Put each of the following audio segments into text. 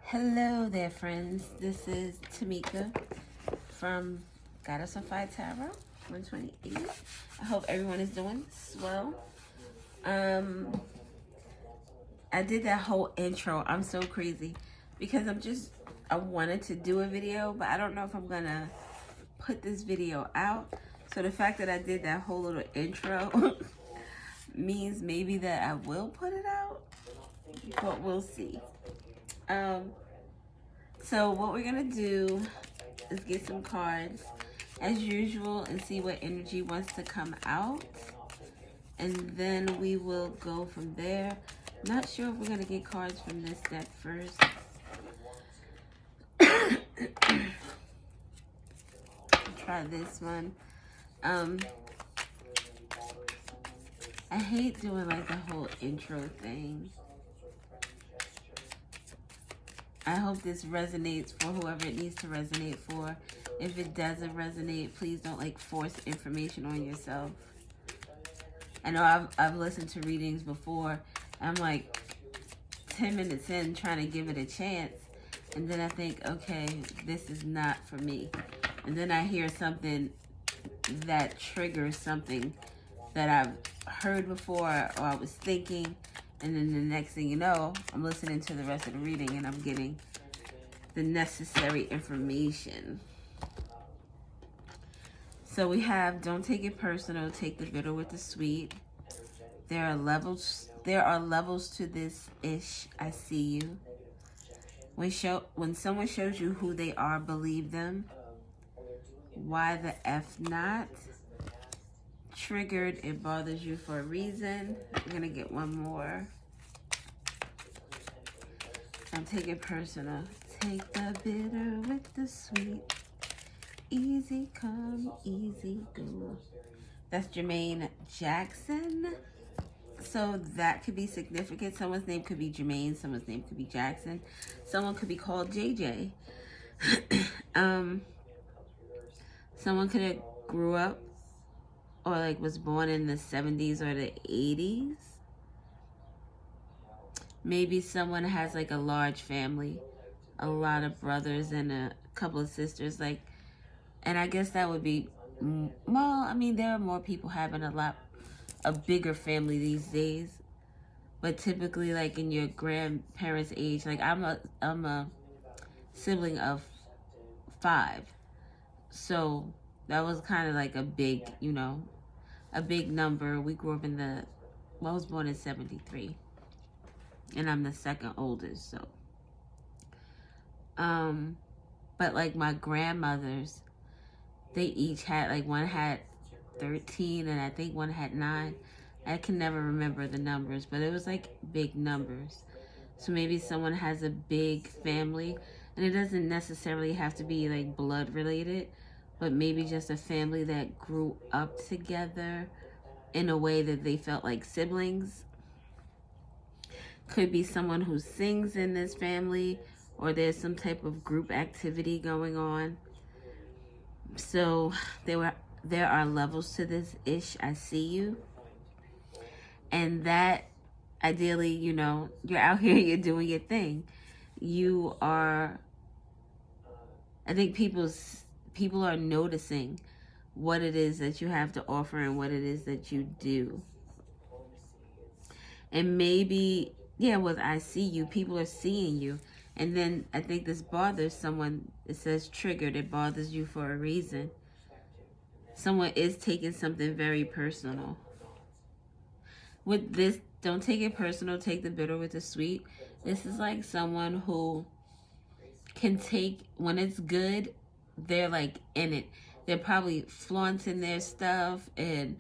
Hello there, friends. This is Tamika from Goddess on Fire Tarot 128. I hope everyone is doing swell. I did that whole intro. I'm so crazy because I wanted to do a video, but I don't know if I'm gonna put this video out. So the fact that I did that whole little intro means maybe that I will put it out, but we'll see. So what we're gonna do is get some cards as usual and see what energy wants to come out, and then we will go from there. Not sure if we're gonna get cards from this deck first. Try this one. I hate doing like the whole intro thing. I hope this resonates for whoever it needs to resonate for. If it doesn't resonate, please don't like force information on yourself. I know I've listened to readings before. I'm like 10 minutes in trying to give it a chance. And then I think, okay, this is not for me. And then I hear something that triggers something that I've heard before or I was thinking. And then the next thing you know, I'm listening to the rest of the reading and I'm getting the necessary information. So we have, don't take it personal, take the bitter with the sweet. There are levels to this ish. I see you. When someone shows you who they are, believe them. Why the F not? Triggered, it bothers you for a reason. We're gonna get one more. Don't take it personal. Take the bitter with the sweet. Easy come, easy go. That's Jermaine Jackson. So that could be significant. Someone's name could be Jermaine. Someone's name could be Jackson. Someone could be called JJ. Someone could have grew up or like was born in the 70s or the 80s. Maybe someone has like a large family, a lot of brothers and a couple of sisters. Like, and I guess that would be, well, I mean, there are more people having a bigger family these days. But typically, like in your grandparents' age, like I'm a sibling of 5. So that was kind of like a big, a big number. We grew up I was born in 73. And I'm the second oldest, so. But like my grandmothers, they each had, like one had 13 and I think one had 9. I can never remember the numbers, but it was like big numbers. So maybe someone has a big family, and it doesn't necessarily have to be like blood related, but maybe just a family that grew up together in a way that they felt like siblings. Could be someone who sings in this family, or there's some type of group activity going on. So there are levels to this ish. I see you. And that, ideally, you're out here, you're doing your thing. You are, I think people are noticing what it is that you have to offer and what it is that you do. And maybe, with I see you, people are seeing you. And then I think this bothers someone. It says triggered. It bothers you for a reason. Someone is taking something very personal. With this, don't take it personal. Take the bitter with the sweet. This is like someone who can take, when it's good, they're like in it. They're probably flaunting their stuff and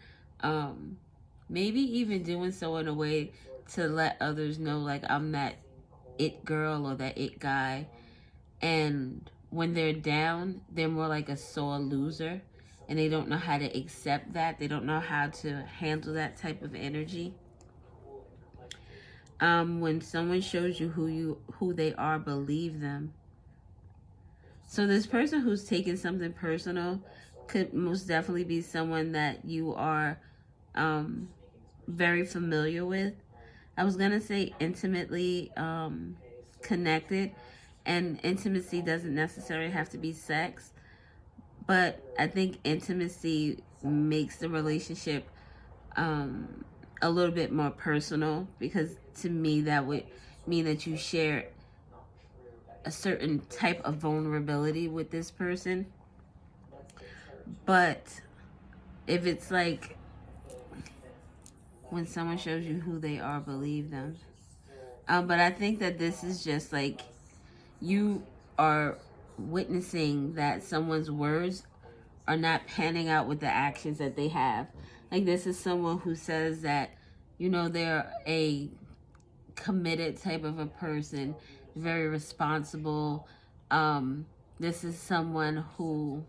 maybe even doing so in a way to let others know, like, I'm that it girl or that it guy. And when they're down, they're more like a sore loser, and they don't know how to accept that. They don't know how to handle that type of energy. When someone shows you who they are, believe them. So this person who's taking something personal could most definitely be someone that you are very familiar with. I was gonna say intimately connected, And intimacy doesn't necessarily have to be sex, but I think intimacy makes the relationship a little bit more personal, because to me that would mean that you share a certain type of vulnerability with this person. But if it's like when someone shows you who they are, believe them. But I think that this is just like you are witnessing that someone's words are not panning out with the actions that they have. Like, this is someone who says that, you know, they're a committed type of a person, very responsible. This is someone who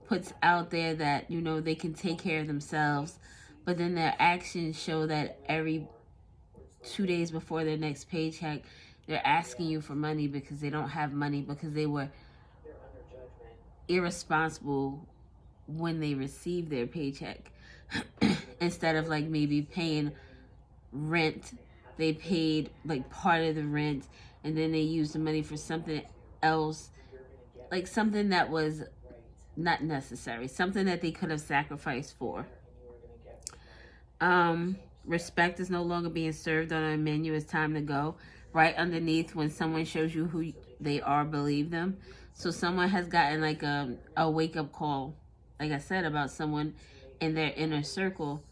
puts out there that, you know, they can take care of themselves, but then their actions show that every 2 days before their next paycheck, they're asking you for money because they don't have money, because they were irresponsible when they received their paycheck. Instead of like maybe paying rent, they paid like part of the rent, and then they used the money for something else, like something that was not necessary, something that they could have sacrificed for. Respect is no longer being served on a menu. It's time to go. Right underneath, when someone shows you who they are, believe them. So someone has gotten like a wake-up call, like I said, about someone in their inner circle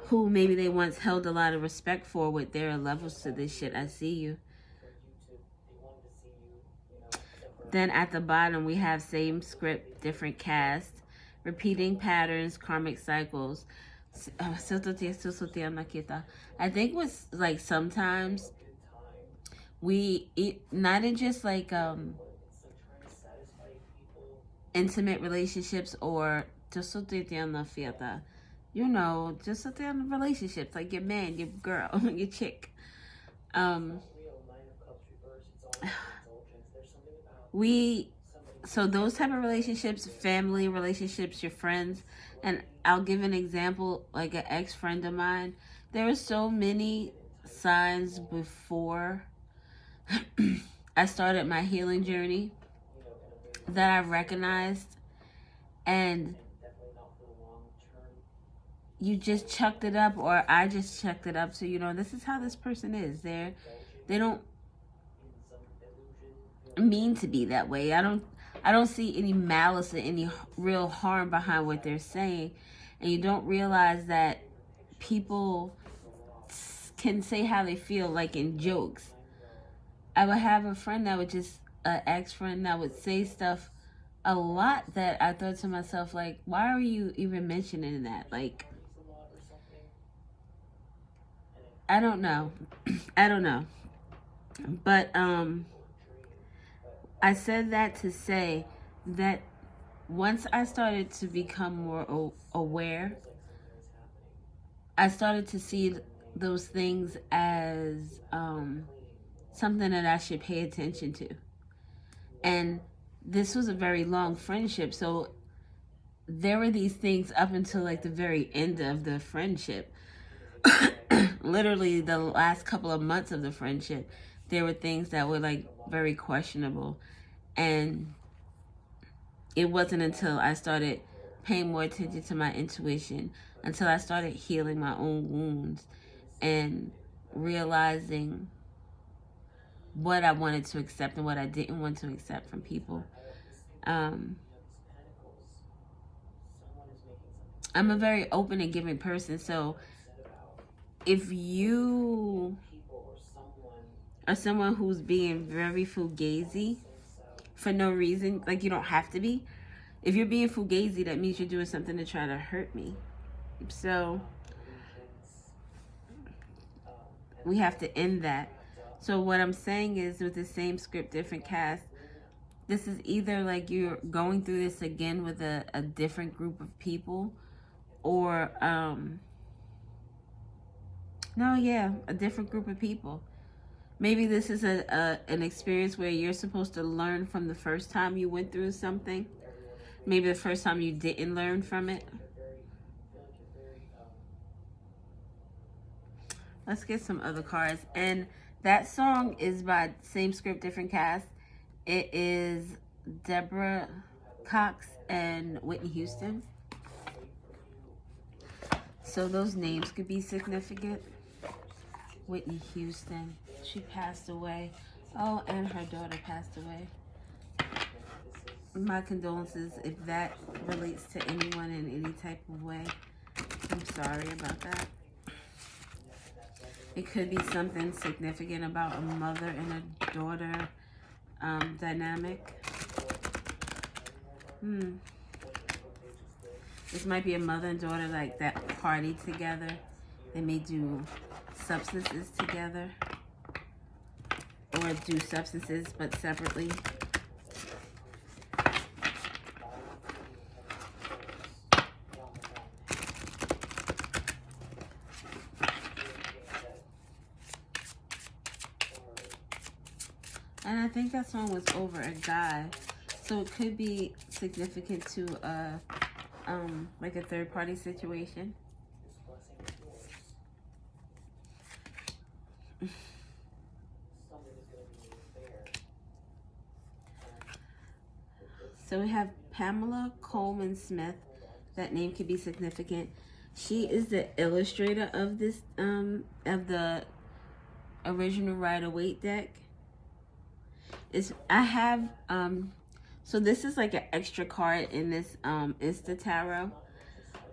who maybe they once held a lot of respect for. With their levels to this shit, I see you. Then at the bottom we have same script, different cast, repeating patterns, karmic cycles. I think what's like sometimes we not in just like intimate relationships, or just you know, just relationships, like your man, your girl, your chick. So those type of relationships, family relationships, your friends. And I'll give an example, like an ex-friend of mine. There were so many signs before I started my healing journey that I recognized, and you just chucked it up, or I just chucked it up. So, you know, this is how this person is. They don't mean to be that way. I don't see any malice or any real harm behind what they're saying. And you don't realize that people can say how they feel, like in jokes. I would have a friend that would just, an ex-friend that would say stuff a lot that I thought to myself, like, why are you even mentioning that? Like, I don't know. I don't know. But I said that to say that once I started to become more aware, I started to see those things as something that I should pay attention to. And this was a very long friendship, so there were these things up until like the very end of the friendship. Literally the last couple of months of the friendship, there were things that were like very questionable. And it wasn't until I started paying more attention to my intuition, until I started healing my own wounds and realizing what I wanted to accept and what I didn't want to accept from people. I'm a very open and giving person, so if you are someone who's being very fugazi for no reason, like you don't have to be. If you're being fugazi, that means you're doing something to try to hurt me. So we have to end that. So what I'm saying is, with the same script, different cast, this is either like you're going through this again with a different group of people, or a different group of people. Maybe this is an experience where you're supposed to learn from the first time you went through something. Maybe the first time you didn't learn from it. Let's get some other cards. And That song is by same script, different cast. It is Deborah Cox and Whitney Houston. So those names could be significant. Whitney Houston, she passed away. Oh, and her daughter passed away. My condolences if that relates to anyone in any type of way. I'm sorry about that. It could be something significant about a mother and a daughter dynamic. This might be a mother and daughter like that party together. They may do substances together or do substances but separately. And I think that song was over a guy. So it could be significant to like a third party situation. So we have Pamela Coleman Smith. That name could be significant. She is the illustrator of this of the original Rider-Waite deck. I have so this is like an extra card in this Insta Tarot.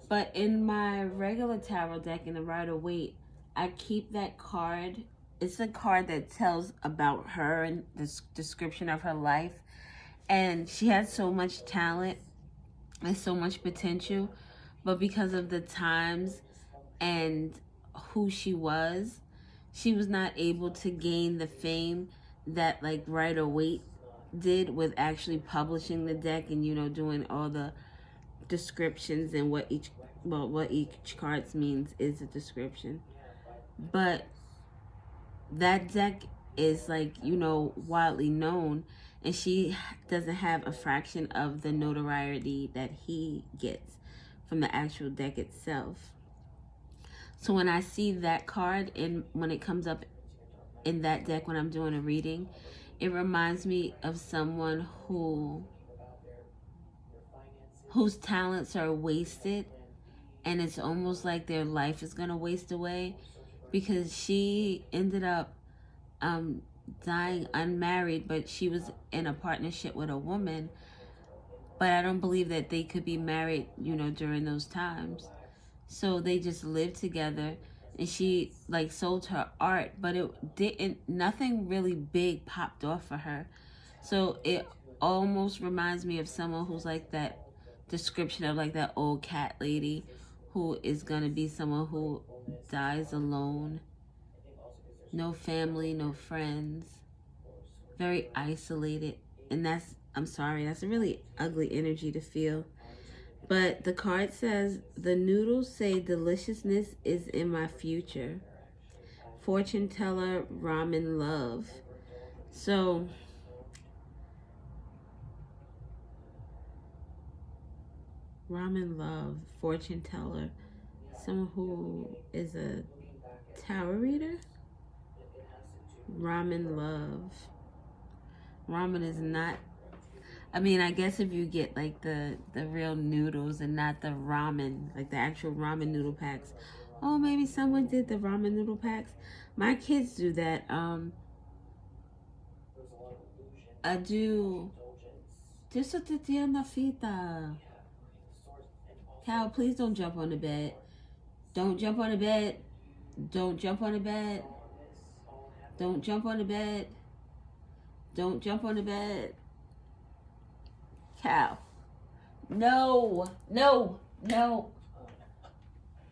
But in my regular tarot deck in the Rider-Waite, I keep that card. It's a card that tells about her and the description of her life. And she had so much talent and so much potential. But because of the times and who she was not able to gain the fame that like Rider-Waite did with actually publishing the deck and, you know, doing all the descriptions and what each card means is a description. But that deck is like, you know, widely known, and she doesn't have a fraction of the notoriety that he gets from the actual deck itself. So when I see that card and when it comes up in that deck when I'm doing a reading, it reminds me of someone whose talents are wasted, and it's almost like their life is gonna waste away, because she ended up dying unmarried, but she was in a partnership with a woman. But I don't believe that they could be married, you know, during those times. So they just lived together, and she like sold her art, but it didn't, nothing really big popped off for her. So it almost reminds me of someone who's like that description of like that old cat lady who is gonna be someone who dies alone. No family, no friends, very isolated. And that's, I'm sorry, that's a really ugly energy to feel. But the card says, the noodles say deliciousness is in my future. Fortune teller, ramen love. So ramen love, fortune teller, someone who is a tarot reader. Ramen love. Ramen is not, I mean, I guess if you get like the real noodles and not the ramen, like the actual ramen noodle packs. Oh, maybe someone did the ramen noodle packs. My kids do that. I do. Just a tienda fita. Cal, please don't jump on the bed. Don't jump on the bed. Don't jump on the bed. Don't jump on the bed. Don't jump on the bed. Cal. No. No. No.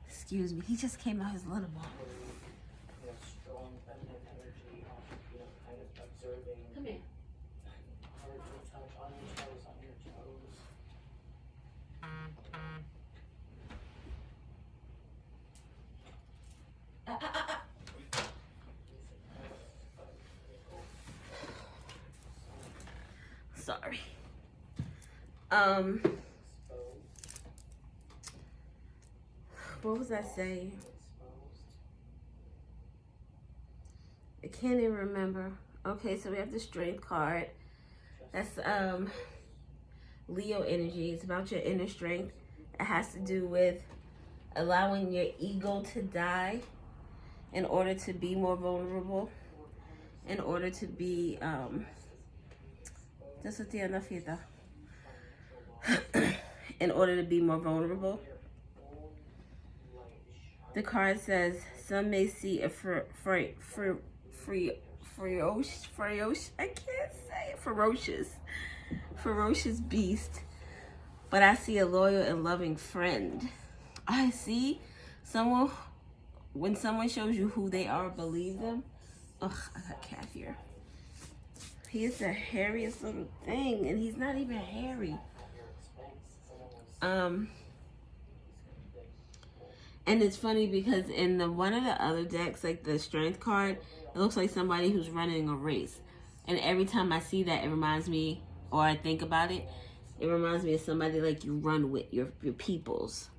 Excuse me. He just came out his litter box. Come here. Sorry. What was I saying? can't even remember. Okay, so we have the Strength card. That's Leo energy. It's about your inner strength. It has to do with allowing your ego to die in order to be more vulnerable, in order to be in order to be more vulnerable. The card says some may see a ferocious beast, but I see a loyal and loving friend. I see someone, when someone shows you who they are, believe them. Ugh, I got cat here. He is the hairiest little thing, and he's not even hairy. And it's funny because in the one of the other decks, like the Strength card, it looks like somebody who's running a race. And every time I see that, it reminds me, or I think about it, it reminds me of somebody like you run with, your peoples.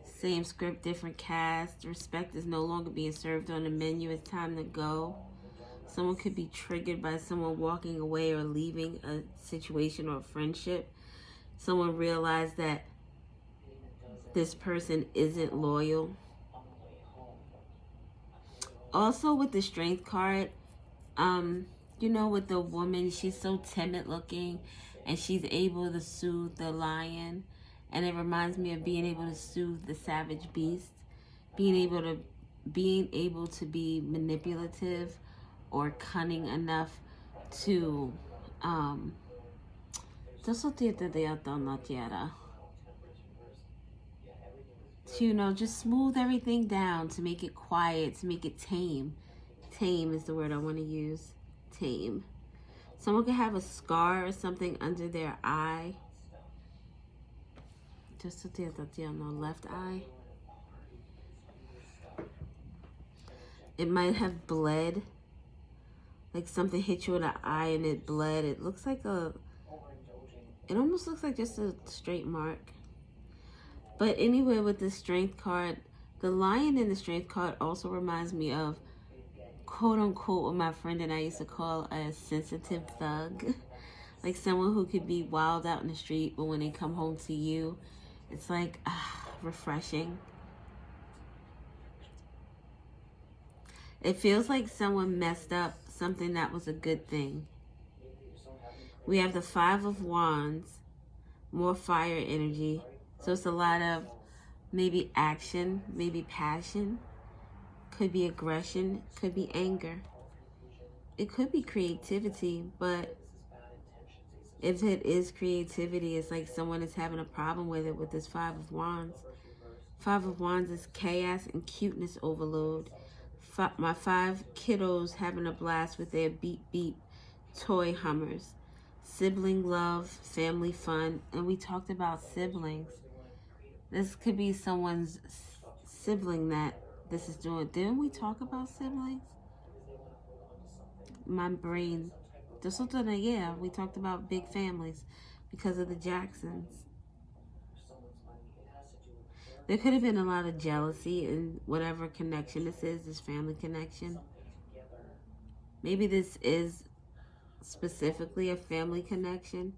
Same script, different cast. Respect is no longer being served on the menu. It's time to go. Someone could be triggered by someone walking away or leaving a situation or a friendship. Someone realized that this person isn't loyal. Also with the Strength card, you know, with the woman, she's so timid looking and she's able to soothe the lion. And it reminds me of being able to soothe the savage beast, being able to be manipulative or cunning enough to you know, just smooth everything down, to make it quiet, to make it tame. Tame is the word I want to use. Tame. Someone could have a scar or something under their eye. Just on the left eye. It might have bled. Like something hit you in the eye and it bled. It looks like it almost looks like just a straight mark. But anyway, with the Strength card, the lion in the Strength card also reminds me of, quote unquote, what my friend and I used to call a sensitive thug. Like someone who could be wild out in the street, but when they come home to you, it's like refreshing. It feels like someone messed up something that was a good thing. We have the Five of Wands, more fire energy. So it's a lot of maybe action, maybe passion, could be aggression, could be anger. It could be creativity, but if it is creativity, it's like someone is having a problem with it with this Five of Wands. Five of Wands is chaos and cuteness overload. My 5 kiddos having a blast with their beep beep toy Hummers. Sibling love, family fun, and we talked about siblings. This could be someone's sibling that this is doing. Didn't we talk about siblings? My brain. Yeah, we talked about big families because of the Jacksons. There could have been a lot of jealousy in whatever connection this is, this family connection. Maybe this is specifically a family connection.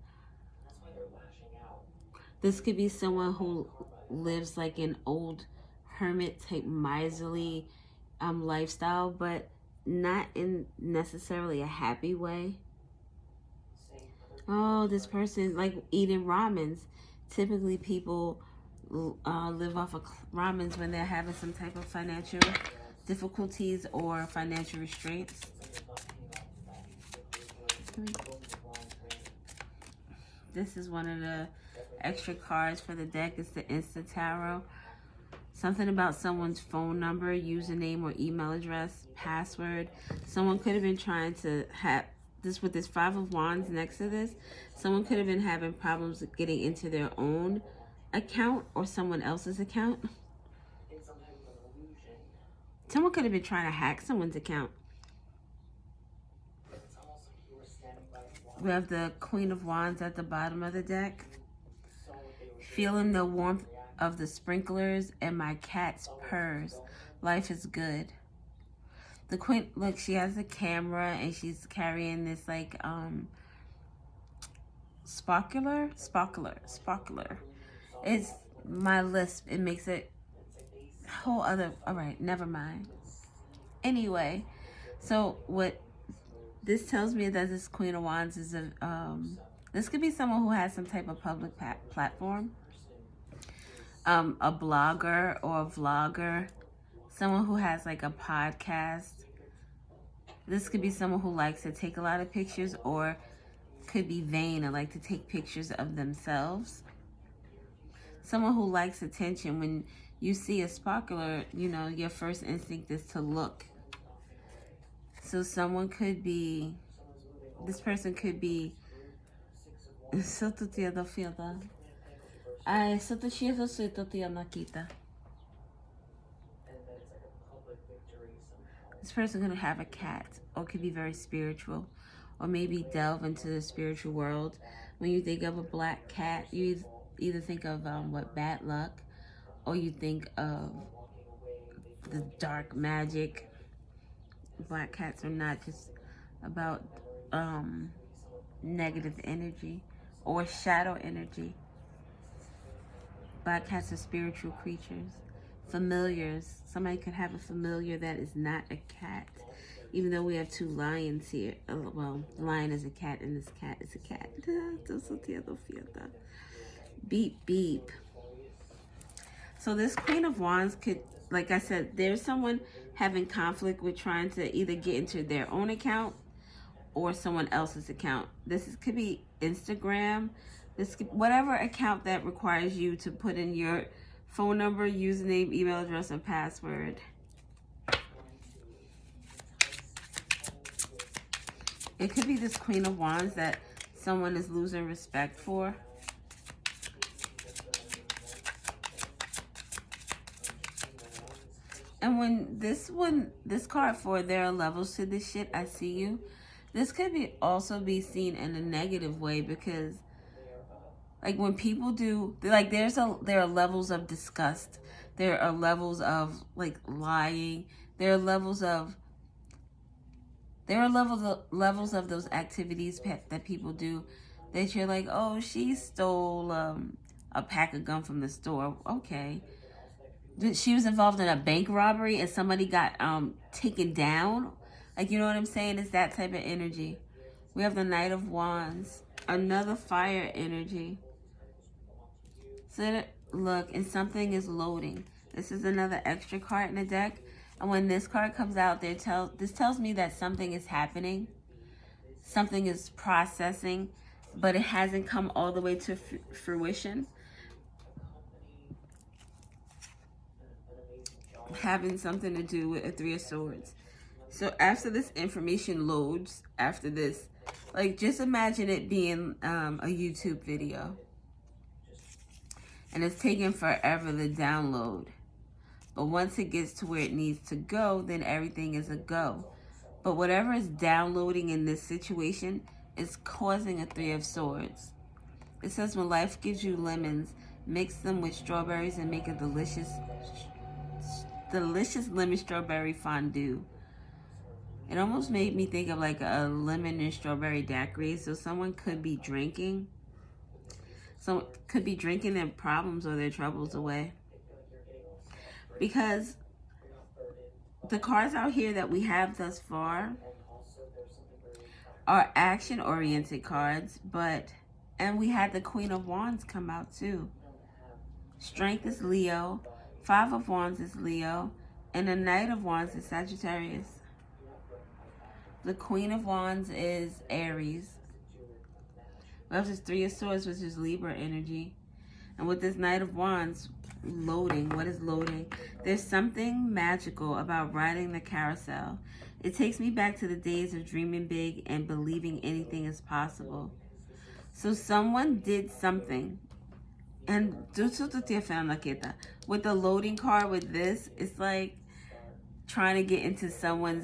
This could be someone who lives like an old hermit type miserly lifestyle, but not in necessarily a happy way. Oh, this person like eating ramens. Typically people live off of ramens when they're having some type of financial difficulties or financial restraints. This is one of the extra cards for the deck. It's the Insta Tarot. Something about someone's phone number, username, or email address, password. Someone could have been trying to have this with this Five of Wands next to this. Someone could have been having problems with getting into their own account or someone else's account. Someone could have been trying to hack someone's account. We have the Queen of Wands at the bottom of the deck. Feeling the warmth of the sprinklers and my cat's purrs. Life is good. The queen, look, she has a camera and she's carrying this like sparkler. It's my lisp. It makes it whole other. All right, never mind. Anyway, so what this tells me that this Queen of Wands is a this could be someone who has some type of public platform, a blogger or a vlogger, someone who has like a podcast. This could be someone who likes to take a lot of pictures, or could be vain and like to take pictures of themselves. Someone who likes attention. When you see a sparkler, you know, your first instinct is to look. So someone could be, this person could be, this person could have a cat, or could be very spiritual, or maybe delve into the spiritual world. When you think of a black cat, you either think of bad luck, or you think of the dark magic. Black cats are not just about negative energy or shadow energy. Black cats are spiritual creatures. Familiars. Somebody could have a familiar that is not a cat. Even though we have two lions here. Well, the lion is a cat and this cat is a cat. Beep, beep. So this Queen of Wands could, like I said, there's someone having conflict with trying to either get into their own account or someone else's account. Could be Instagram. Whatever account that requires you to put in your phone number, username, email address, and password. It could be this Queen of Wands that someone is losing respect for. And when this card for there are levels to this shit, I see you. This could also be seen in a negative way, because like when people do, like there are levels of disgust. There are levels of like lying. There are levels of those activities that people do that you're like, oh, she stole a pack of gum from the store. Okay. She was involved in a bank robbery and somebody got taken down. Like, you know what I'm saying? It's that type of energy. We have the Knight of Wands. Another fire energy. So look, and something is loading. This is another extra card in the deck. And when this card comes out, this tells me that something is happening. Something is processing, but it hasn't come all the way to fruition. Having something to do with a Three of Swords. So after this information loads, after this, like just imagine it being a YouTube video. And it's taking forever to download. But once it gets to where it needs to go, then everything is a go. But whatever is downloading in this situation is causing a Three of Swords. It says when life gives you lemons, mix them with strawberries and make a delicious lemon strawberry fondue. It almost made me think of like a lemon and strawberry daiquiri. So someone could be drinking. Someone could be drinking their problems or their troubles away. Because the cards out here that we have thus far are action-oriented cards, and we had the Queen of Wands come out too. Strength is Leo. Five of Wands is Leo. And the Knight of Wands is Sagittarius. The Queen of Wands is Aries. We have this Three of Swords, which is Libra energy. And with this Knight of Wands, loading. What is loading? There's something magical about riding the carousel. It takes me back to the days of dreaming big and believing anything is possible. So someone did something. And with the loading card with this, it's like trying to get into someone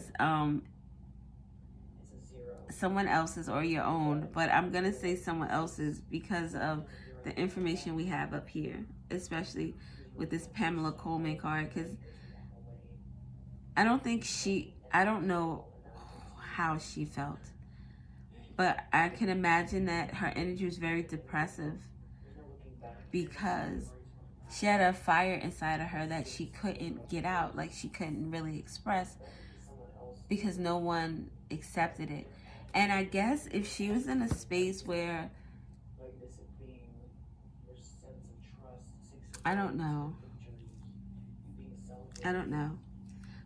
else's or your own. But I'm going to say someone else's because of the information we have up here, especially with this Pamela Coleman card, because I don't know how she felt, but I can imagine that her energy was very depressive because she had a fire inside of her that she couldn't get out, like she couldn't really express because no one accepted it. And I guess if she was in a space where, I don't know,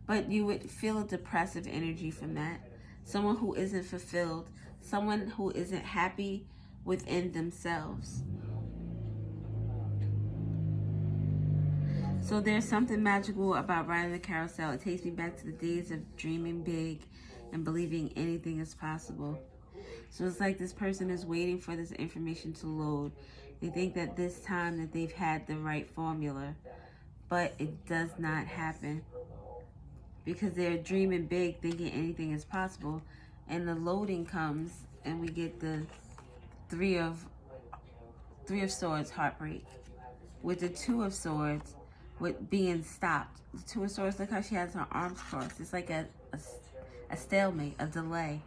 but you would feel a depressive energy from that. Someone who isn't fulfilled, someone who isn't happy within themselves. So there's something magical about riding the carousel. It takes me back to the days of dreaming big and believing anything is possible. So it's like this person is waiting for this information to load. They think that this time that they've had the right formula, but it does not happen because they're dreaming big, thinking anything is possible. And the loading comes and we get the three of swords, heartbreak, with the two of swords with being stopped. The two of swords, look how she has her arms crossed. It's like a stalemate, a delay.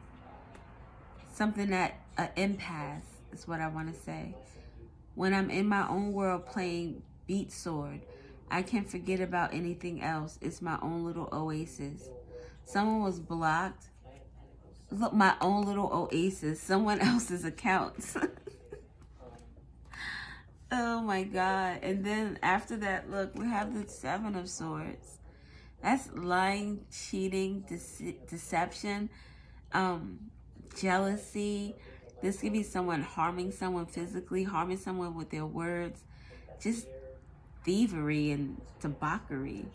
Something that, an impasse is what I want to say. When I'm in my own world playing beat sword, I can't forget about anything else. It's my own little oasis. Someone was blocked. Look, my own little oasis. Someone else's accounts. Oh my God. And then after that, look, we have the Seven of Swords. That's lying, cheating, deception, jealousy. This could be someone harming someone physically, harming someone with their words. Just thievery and debauchery.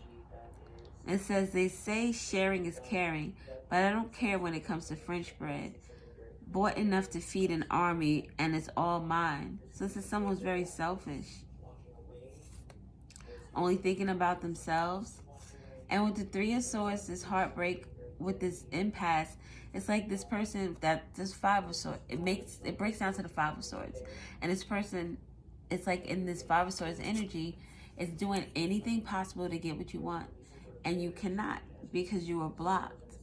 It says, they say sharing is caring, but I don't care when it comes to French bread. Bought enough to feed an army, and it's all mine. So this is someone who's very selfish. Only thinking about themselves. And with the Three of Swords, this heartbreak, with this impasse, it's like this person that this Five of Swords, it breaks down to the Five of Swords. And this person, it's like in this Five of Swords energy, is doing anything possible to get what you want. And you cannot because you are blocked.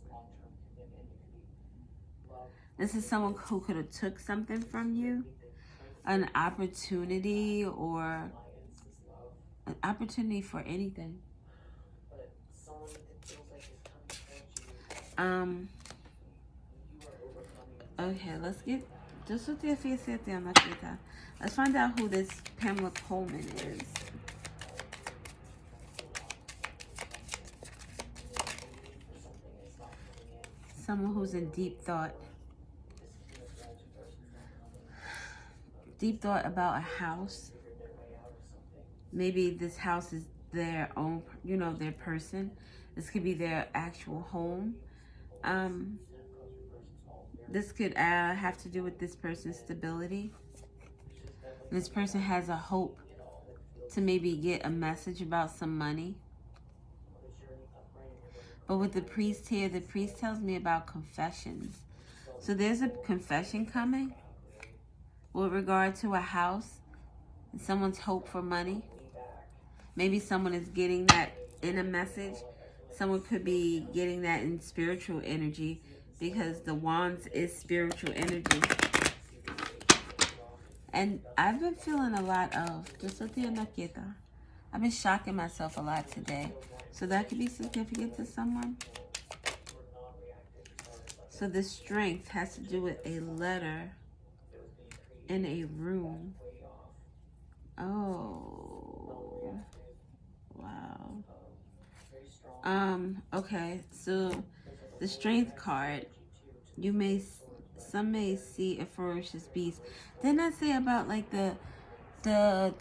This is someone who could have took something from you, an opportunity or an opportunity for anything. Okay, let's get, let's find out who this Pamela Coleman is. Someone who's in deep thought. Deep thought about a house. Maybe this house is their own, their person. This could be their actual home. This could have to do with this person's stability. This person has a hope to maybe get a message about some money. But with the priest here, the priest tells me about confessions. So there's a confession coming with regard to a house and someone's hope for money. Maybe someone is getting that in a message. Someone could be getting that in spiritual energy because the wands is spiritual energy. And I've been feeling a lot of, I've been shocking myself a lot today. So that could be significant to someone. So the strength has to do with a letter in a room. Oh, wow. Okay, so the strength card, some may see a ferocious beast. Didn't I say about like the lion,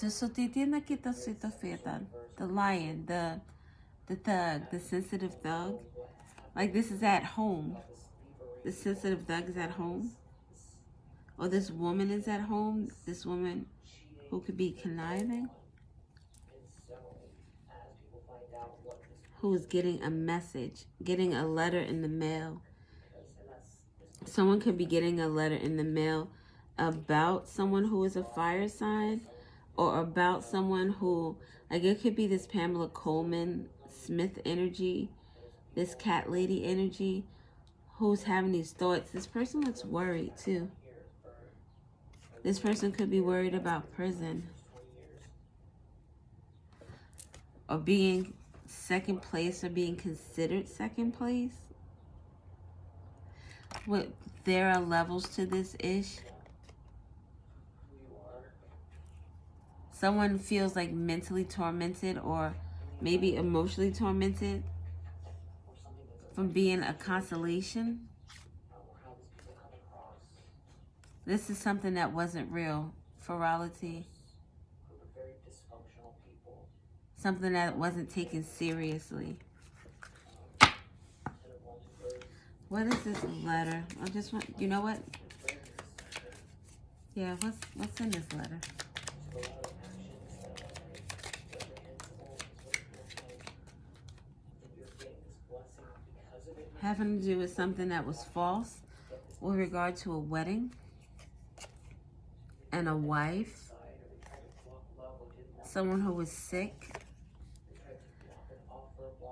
the thug, the sensitive thug? Like this is at home. The sensitive thug is at home. Or this woman is at home. This woman who could be conniving. Who is getting a message, getting a letter in the mail. Someone could be getting a letter in the mail about someone who is a fire sign, or about someone who, like it could be this Pamela Coleman Smith energy, This cat lady energy, who's having these thoughts. This person looks worried too. This person could be worried about prison or being second place or being considered second place. What, there are levels to this ish. Someone feels like mentally tormented or maybe emotionally tormented from being a constellation. This is something that wasn't real. Ferality. Something that wasn't taken seriously. What is this letter? I just want, you know what? Yeah, what's in this letter? Having to do with something that was false with regard to a wedding and a wife, someone who was sick.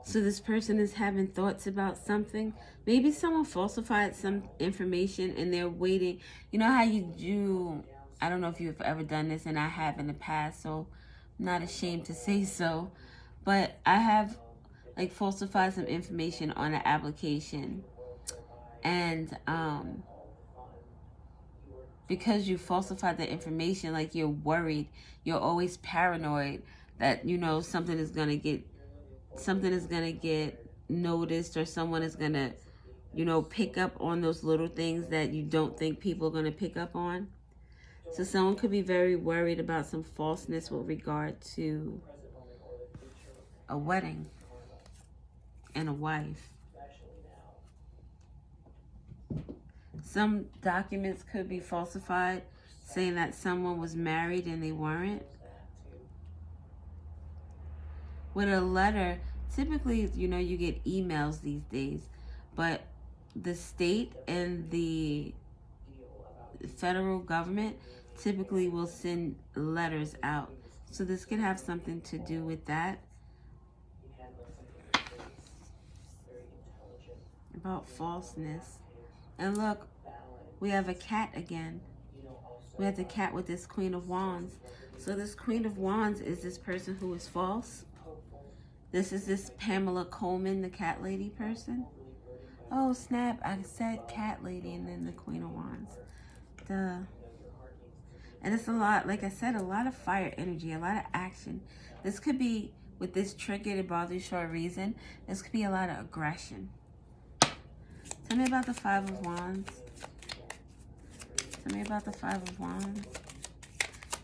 So this person is having thoughts about something. Maybe someone falsified some information and they're waiting. You know how you do, I don't know if you've ever done this, and I have in the past, so I'm not ashamed to say so. But I have like falsified some information on an application. And because you falsified the information, like you're worried, you're always paranoid that, you know, something is gonna get noticed, or someone is gonna, you know, pick up on those little things that you don't think people are gonna pick up on. So someone could be very worried about some falseness with regard to a wedding and a wife. Some documents could be falsified, saying that someone was married and they weren't. With a letter, typically, you know, you get emails these days, but the state and the federal government typically will send letters out. So this could have something to do with that. About falseness. And look, we have a cat again. We have the cat with this Queen of Wands. So this Queen of Wands is this person who is false. This is this Pamela Coleman, the cat lady person. Oh, snap. I said cat lady and then the Queen of Wands. Duh. And it's a lot, like I said, a lot of fire energy, a lot of action. This could be, with this trigger that bothers you for a reason, this could be a lot of aggression. Tell me about the Five of Wands. Tell me about the Five of Wands.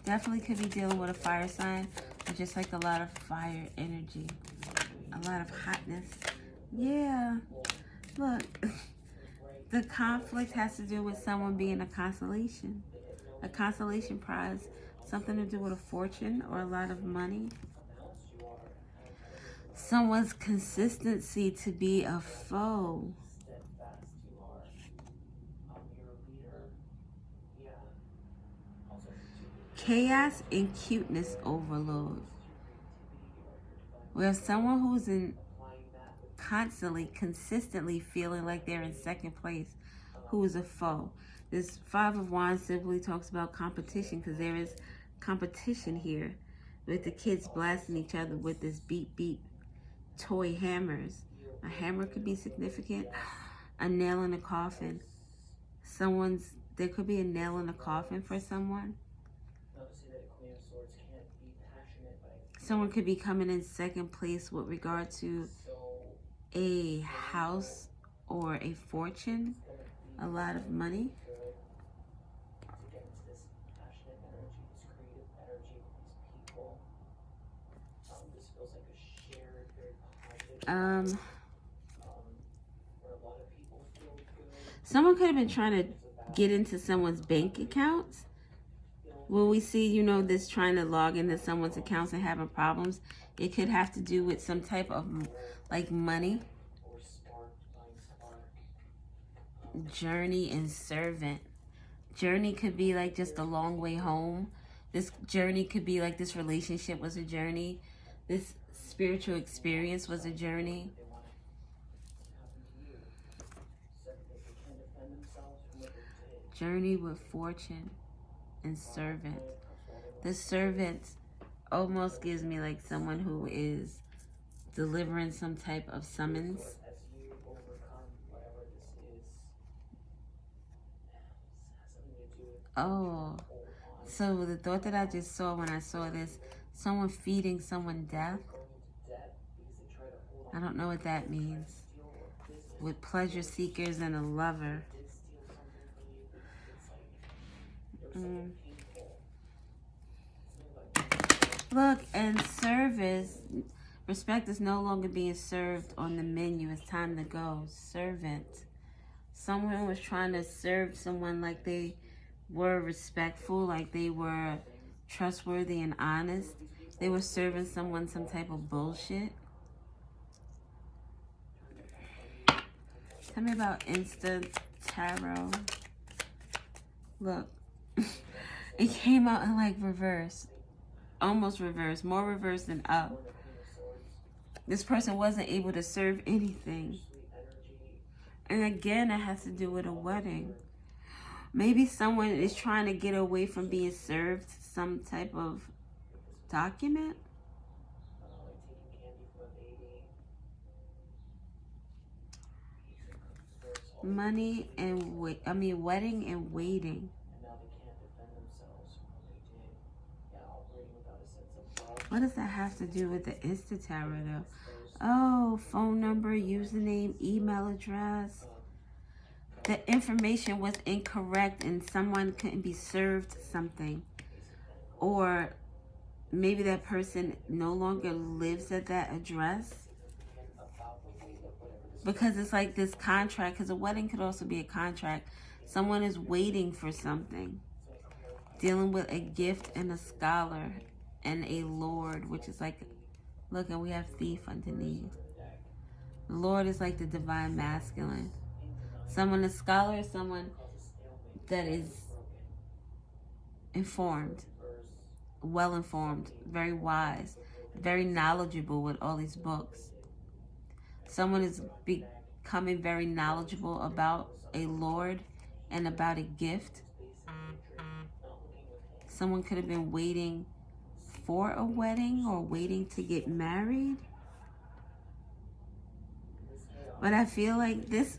Definitely could be dealing with a fire sign, or just like a lot of fire energy. A lot of hotness. Yeah. Look. The conflict has to do with someone being a constellation. A constellation prize. Something to do with a fortune or a lot of money. Someone's consistency to be a foe. Chaos and cuteness overload. We have someone who's constantly, consistently feeling like they're in second place, who is a foe. This Five of Wands simply talks about competition, because there is competition here with the kids blasting each other with this beep beep toy hammers. A hammer could be significant. A nail in a coffin. There could be a nail in a coffin for someone. Someone could be coming in second place with regard to a house or a fortune, a lot of money. Someone could have been trying to get into someone's bank accounts. When we see, you know, this trying to log into someone's accounts and having problems, it could have to do with some type of, like, money. Journey and servant. Journey could be like just a long way home. This journey could be like this relationship was a journey. This spiritual experience was a journey. Journey with fortune and servant. The servant almost gives me like someone who is delivering some type of summons. Oh, so the thought that I just saw when I saw this, someone feeding someone death. I don't know what that means. With pleasure seekers and a lover. Look, and service. Respect is no longer being served on the menu. It's time to go. Servant. Someone was trying to serve someone like they were respectful, like they were trustworthy and honest. They were serving someone some type of bullshit. Tell me about Insta Tarot. Look, it came out in like reverse. Almost reverse. More reverse than up. This person wasn't able to serve anything. And again, it has to do with a wedding. Maybe someone is trying to get away from being served some type of document. Money and wedding and waiting. What does that have to do with the Insta Tarot though? Oh, phone number, username, email address. The information was incorrect and someone couldn't be served something. Or maybe that person no longer lives at that address. Because it's like this contract, because a wedding could also be a contract. Someone is waiting for something. Dealing with a gift and a scholar and a lord, which is like, look, and we have thief underneath. The Lord is like the divine masculine. Someone, a scholar, is someone that is informed, well informed, very wise, very knowledgeable with all these books. Someone is becoming very knowledgeable about a Lord and about a gift. Someone could have been waiting for a wedding or waiting to get married. But I feel like this,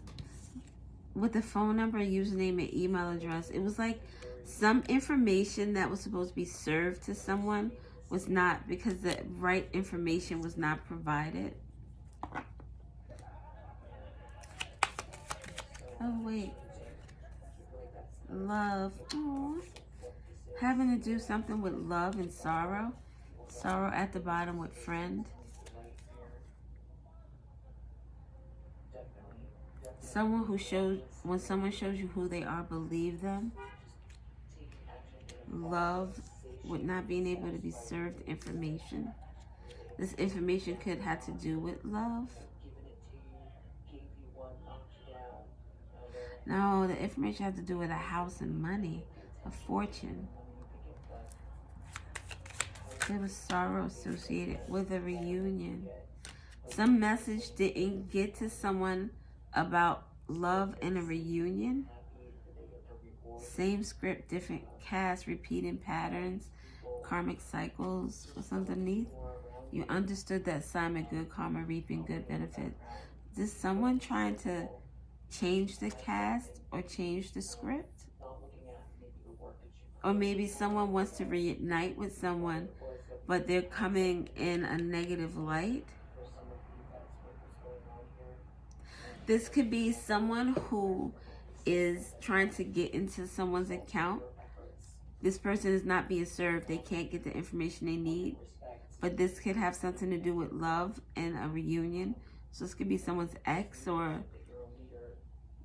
with the phone number, username, and email address, it was like some information that was supposed to be served to someone was not, because the right information was not provided. Oh, wait. Love. Aww. Having to do something with love and sorrow. Sorrow at the bottom with friend. Someone who shows, when someone shows you who they are, believe them. Love with not being able to be served information. This information could have to do with love. No, the information has to do with a house and money, a fortune. There was sorrow associated with a reunion. Some message didn't get to someone about love and a reunion. Same script, different cast, repeating patterns, karmic cycles. What's underneath? You understood that assignment, good karma, reaping good benefit. Is someone trying to change the cast or change the script? Or maybe someone wants to reunite with someone, but they're coming in a negative light. This could be someone who is trying to get into someone's account. This person is not being served. They can't get the information they need. But this could have something to do with love and a reunion. So this could be someone's ex, or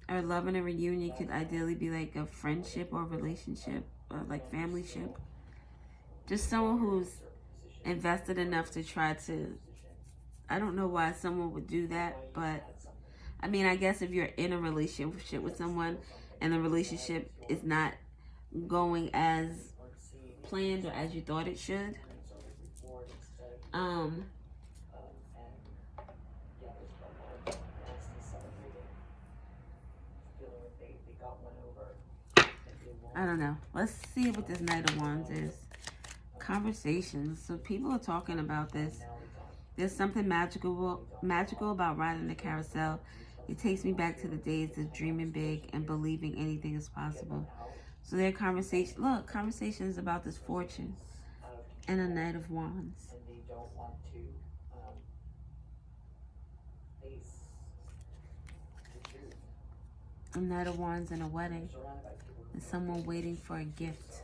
love and a reunion could ideally be like a friendship or relationship, or like family ship. Just someone who's invested enough to try to, I don't know why someone would do that, but I mean, I guess if you're in a relationship with someone and the relationship is not going as planned or as you thought it should, I don't know. Let's see what this Knight of Wands is. Conversations. So people are talking about this. There's something magical about riding the carousel. It takes me back to the days of dreaming big and believing anything is possible. So their conversations about this fortune and a Knight of Wands. A Knight of Wands and a wedding. And someone waiting for a gift.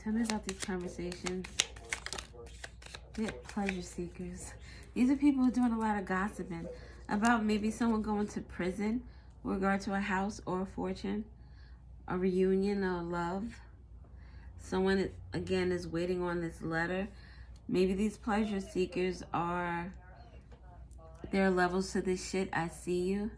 Tell me about these conversations. They're pleasure seekers. These are people who are doing a lot of gossiping about maybe someone going to prison with regard to a house or a fortune, a reunion or love. Someone, again, is waiting on this letter. Maybe these pleasure seekers are, there are levels to this shit. I see you.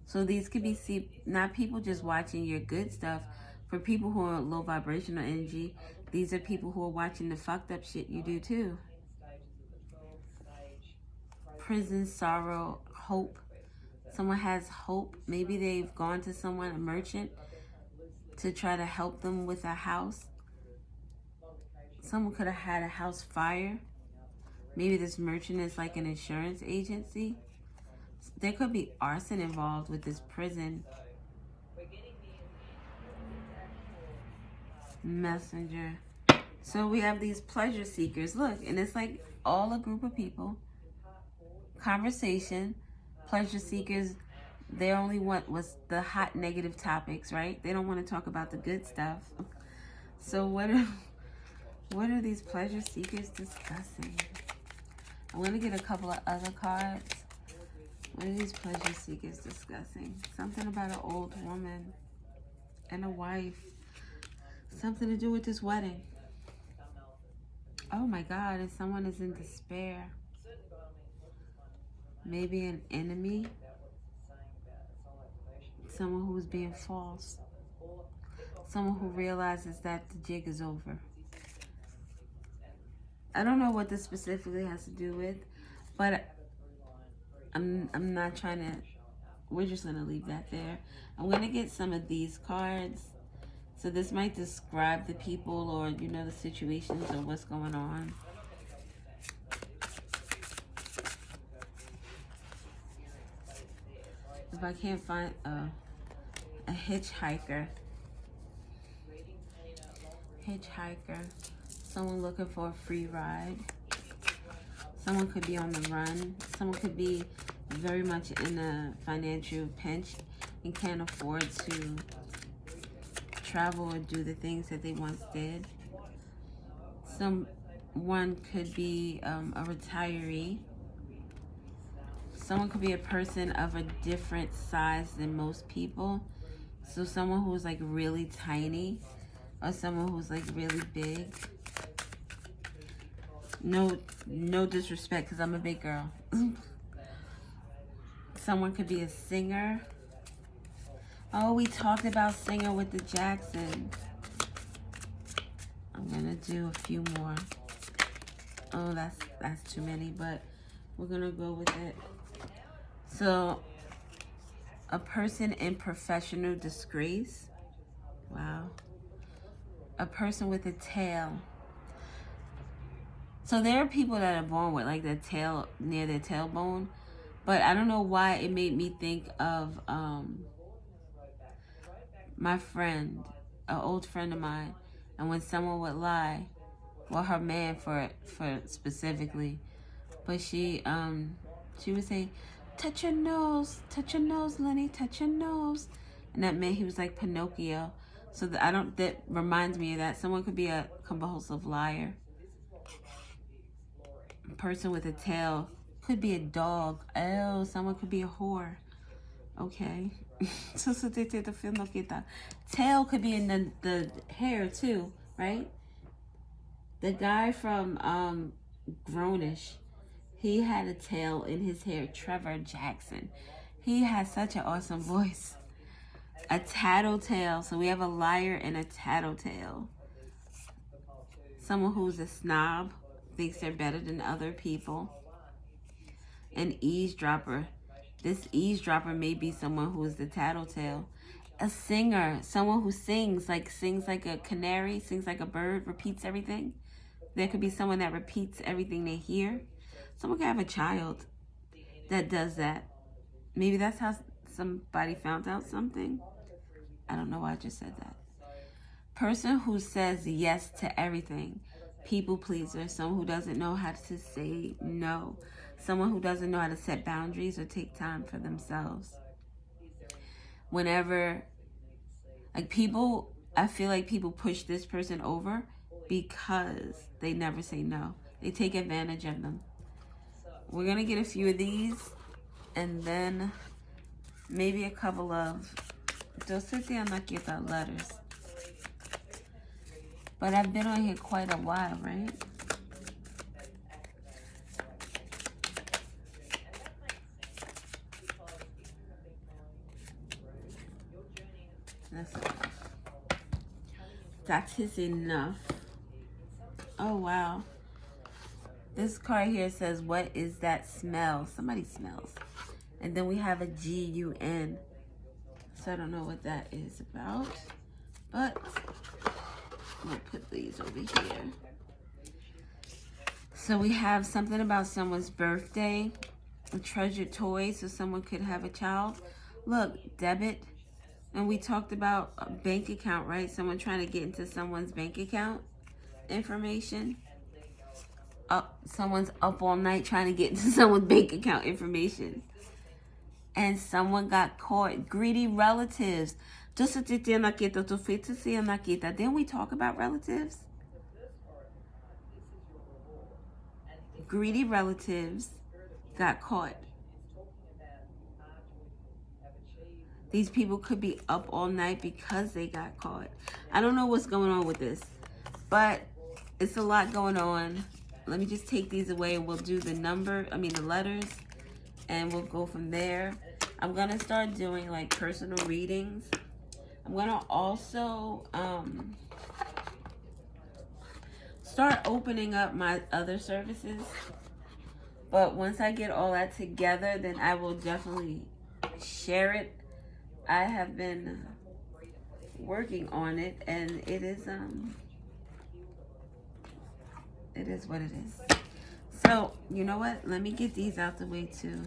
So these could be not people just watching your good stuff. For people who are low vibrational energy, these are people who are watching the fucked up shit you do too. Prison, sorrow, hope. Someone has hope. Maybe they've gone to someone, a merchant, to try to help them with a house. Someone could have had a house fire. Maybe this merchant is like an insurance agency. There could be arson involved with this prison. Messenger. So we have these pleasure seekers. Look, and it's like all a group of people. Conversation. Pleasure seekers, they only want what's the hot negative topics, right? They don't want to talk about the good stuff. So what are these pleasure seekers discussing? I'm going to get a couple of other cards. What are these pleasure seekers discussing? Something about an old woman and a wife. Something to do with this wedding. Oh my God, and someone is in despair. Maybe an enemy. Someone who's being false. Someone who realizes that the jig is over. I don't know what this specifically has to do with, but I'm not trying to, we're just going to leave that there. I'm going to get some of these cards. So this might describe the people or, you know, the situations or what's going on. If I can't find a hitchhiker. Someone looking for a free ride. Someone could be on the run. Someone could be very much in a financial pinch and can't afford to travel or do the things that they once did. Someone could be a retiree. Someone could be a person of a different size than most people. So someone who's like really tiny or someone who's like really big. No disrespect, because I'm a big girl. Someone could be a singer. Oh, we talked about singer with the Jackson. I'm gonna do a few more. Oh, that's too many, but we're gonna go with it. So, a person in professional disgrace. Wow. A person with a tail. So there are people that are born with like the tail near their tailbone, but I don't know why it made me think of my friend, an old friend of mine, and when someone would lie, well, her man for specifically, but she would say, touch your nose, Lenny, touch your nose, and that meant he was like Pinocchio. So that reminds me of that. Someone could be a compulsive liar. A person with a tail could be a dog. Oh, someone could be a whore. Okay. Tail could be in the hair too, right? The guy from Grownish, he had a tail in his hair. Trevor Jackson. He has such an awesome voice. A tattletale. So we have a liar and a tattletale. Someone who's a snob, thinks they're better than other people. An eavesdropper. This eavesdropper may be someone who is the tattletale. A singer, someone who sings like a canary, sings like a bird, repeats everything. There could be someone that repeats everything they hear. Someone could have a child that does that. Maybe that's how somebody found out something. I don't know why I just said that. Person who says yes to everything. People pleaser. Someone who doesn't know how to say no. Someone who doesn't know how to set boundaries or take time for themselves. Whenever, like, people, I feel like people push this person over because they never say no. They take advantage of them. We're going to get a few of these and then maybe a couple of letters. But I've been on here quite a while, right? That is enough. Oh, wow. This card here says, what is that smell? Somebody smells. And then we have a G-U-N. So I don't know what that is about. But I'm going to put these over here. So we have something about someone's birthday. A treasured toy, so someone could have a child. Look, debit. And we talked about a bank account, right? Someone trying to get into someone's bank account information. Someone's up all night trying to get into someone's bank account information. And someone got caught. Greedy relatives. Didn't we talk about relatives? Greedy relatives got caught. These people could be up all night because they got caught. I don't know what's going on with this, but it's a lot going on. Let me just take these away and we'll do the letters, and we'll go from there. I'm going to start doing like personal readings. I'm going to also start opening up my other services. But once I get all that together, then I will definitely share it. I have been working on it, and it is what it is. So, you know what? Let me get these out the way too.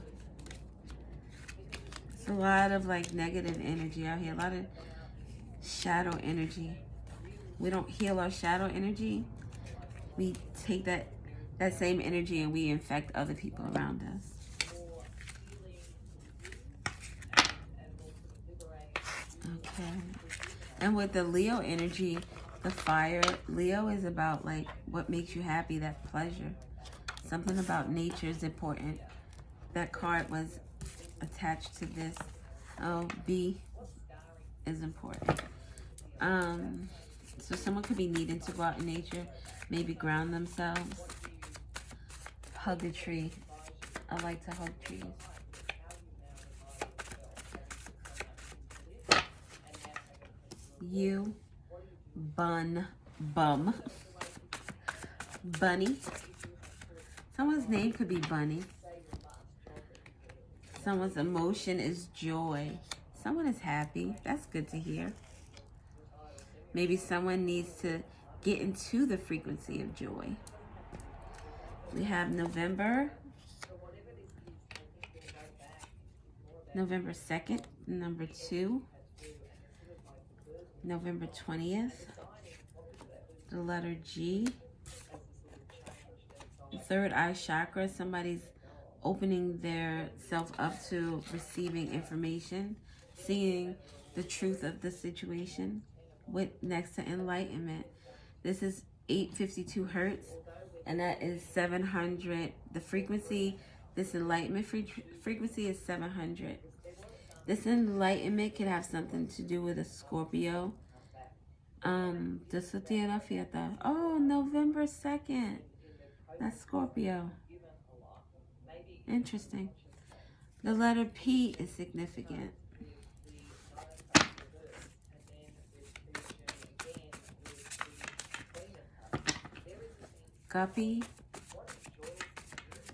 It's a lot of like negative energy out here, a lot of shadow energy. We don't heal our shadow energy. We take that same energy and we infect other people around us. Okay. And with the Leo energy, the fire, Leo is about like what makes you happy, that pleasure. Something about nature is important. That card was attached to this. Oh, B is important. So someone could be needing to go out in nature, maybe ground themselves. Hug a tree. I like to hug trees. You, bum. Bunny. Someone's name could be Bunny. Someone's emotion is joy. Someone is happy. That's good to hear. Maybe someone needs to get into the frequency of joy. We have November 2nd, number 2. November 20th, the letter G. The third eye chakra, somebody's opening their self up to receiving information, seeing the truth of the situation. With next to enlightenment, this is 852 hertz, and that is 700. The frequency, this enlightenment frequency is 700. This enlightenment could have something to do with a Scorpio. Oh, November 2nd. That's Scorpio. Interesting. The letter P is significant. Guppy.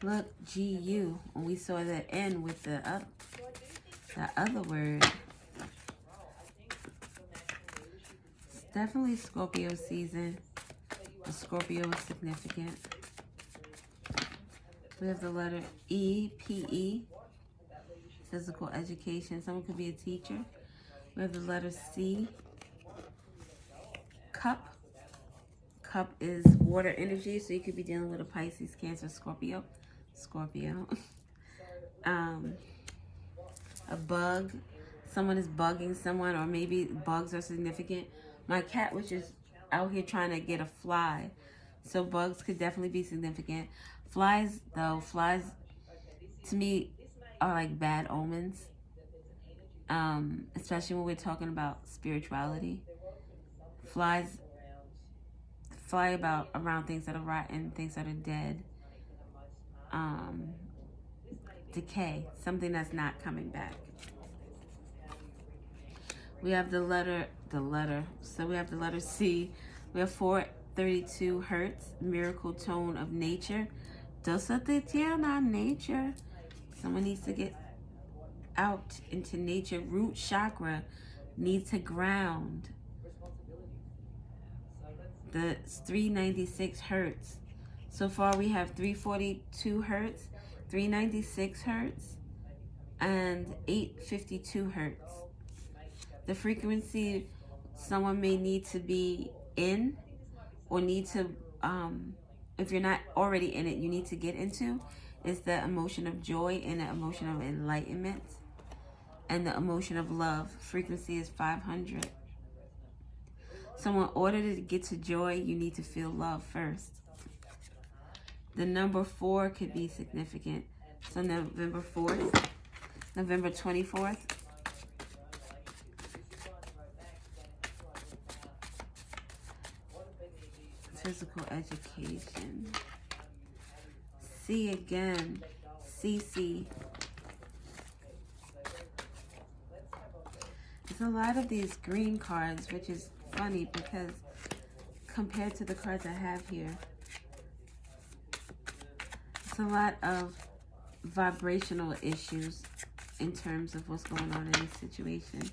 Look, GU, when we saw the N with the other word. It's definitely Scorpio season. The Scorpio is significant. We have the letter E, P-E, physical education. Someone could be a teacher. We have the letter C, cup. Cup is water energy, so you could be dealing with a Pisces, Cancer, Scorpio. A bug. Someone is bugging someone, or maybe bugs are significant. My cat was just out here trying to get a fly. So bugs could definitely be significant. Flies, though, to me are like bad omens. Especially when we're talking about spirituality. Flies fly around things that are rotten, things that are dead. Decay, something that's not coming back. We have the letter, so we have the letter C. We have 432 hertz, miracle tone of nature. Dosa te tierna, nature. Someone needs to get out into nature. Root chakra needs to ground. The 396 hertz. So far we have 342 hertz, 396 hertz, and 852 hertz. The frequency someone may need to be in, or need to, if you're not already in it, you need to get into, is the emotion of joy and the emotion of enlightenment and the emotion of love. Frequency is 500. So in order to get to joy, you need to feel love first. The number 4 could be significant. So November 4th, November 24th. Physical education. C again. CC. There's a lot of these green cards, which is funny because compared to the cards I have here, it's a lot of vibrational issues in terms of what's going on in this situation.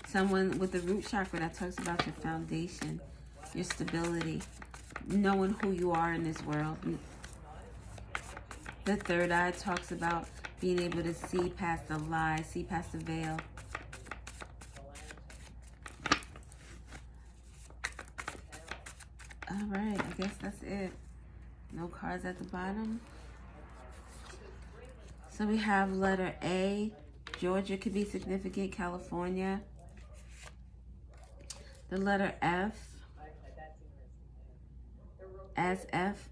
Someone with the root chakra, that talks about your foundation, your stability, knowing who you are in this world. The third eye talks about being able to see past the lie, see past the veil. All right, I guess that's it. No cards at the bottom. So we have letter A. Georgia could be significant. California. The letter F. As F.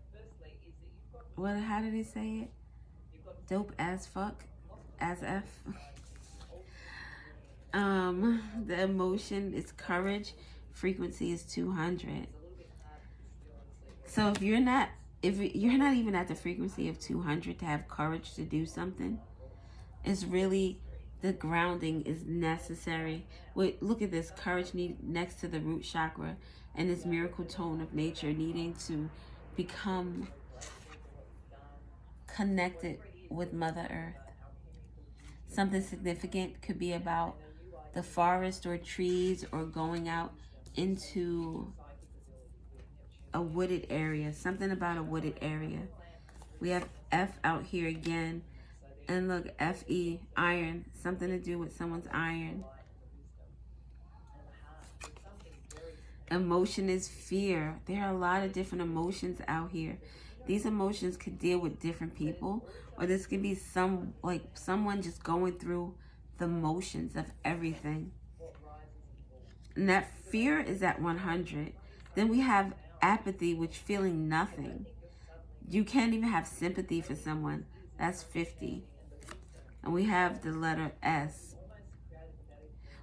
How did they say it? Dope as fuck. As F. The emotion is courage. Frequency is 200. So if you're not even at the frequency of 200 to have courage to do something, it's really, the grounding is necessary. Wait, look at this. Courage next to the root chakra and this miracle tone of nature, needing to become connected with Mother Earth. Something significant could be about the forest or trees, or going out into a wooded area. Something about a wooded area. We have F out here again. And look, Fe, iron. Something to do with someone's iron. Emotion is fear. There are a lot of different emotions out here. These emotions could deal with different people, or this could be someone just going through the motions of everything. And that fear is at 100. Then we have apathy, which feeling nothing. You can't even have sympathy for someone. That's 50. And we have the letter S,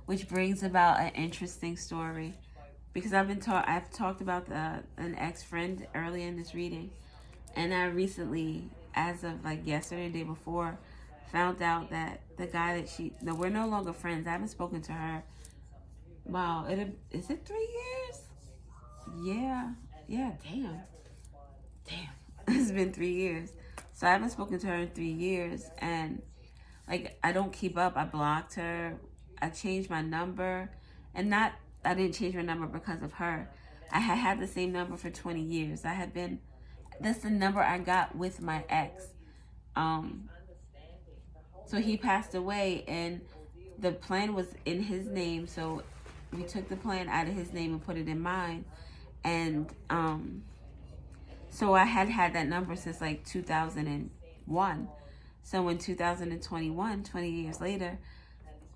which brings about an interesting story. Because I've talked about an ex-friend earlier in this reading. And I recently, as of like yesterday, the day before, found out that the guy that we're no longer friends. I haven't spoken to her. Wow, is it 3 years? Yeah, damn. It's been 3 years. So I haven't spoken to her in 3 years, and like I don't keep up. I blocked her. I changed my number, and not I didn't change my number because of her. I had the same number for 20 years. I had been. That's the number I got with my ex. So he passed away, and the plan was in his name. So we took the plan out of his name and put it in mine, and so I had that number since like 2001. So in 2021, 20 years later,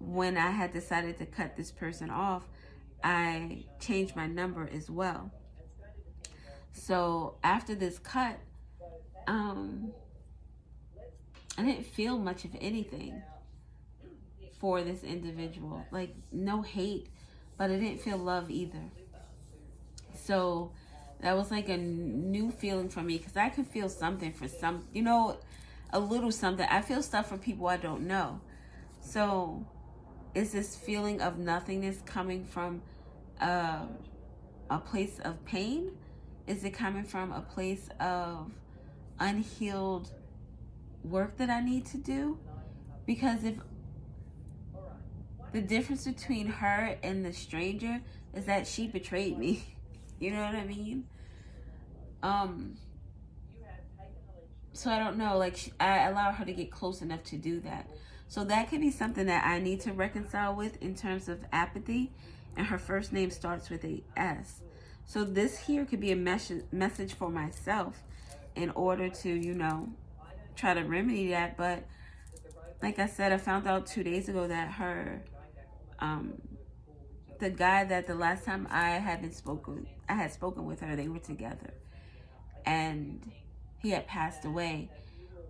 when I had decided to cut this person off, I changed my number as well. So after this cut, I didn't feel much of anything for this individual. Like, no hate, but I didn't feel love either. So that was like a new feeling for me, because I could feel something for some, a little something. I feel stuff for people I don't know. So is this feeling of nothingness coming from a place of pain? Is it coming from a place of unhealed work that I need to do? Because if the difference between her and the stranger is that she betrayed me. You know what I mean? So I don't know, like, I allow her to get close enough to do that. So that could be something that I need to reconcile with in terms of apathy. And her first name starts with a S. So this here could be a message for myself in order to, try to remedy that. But like I said, I found out 2 days ago that the guy that the last time I had spoken with her, they were together, and he had passed away.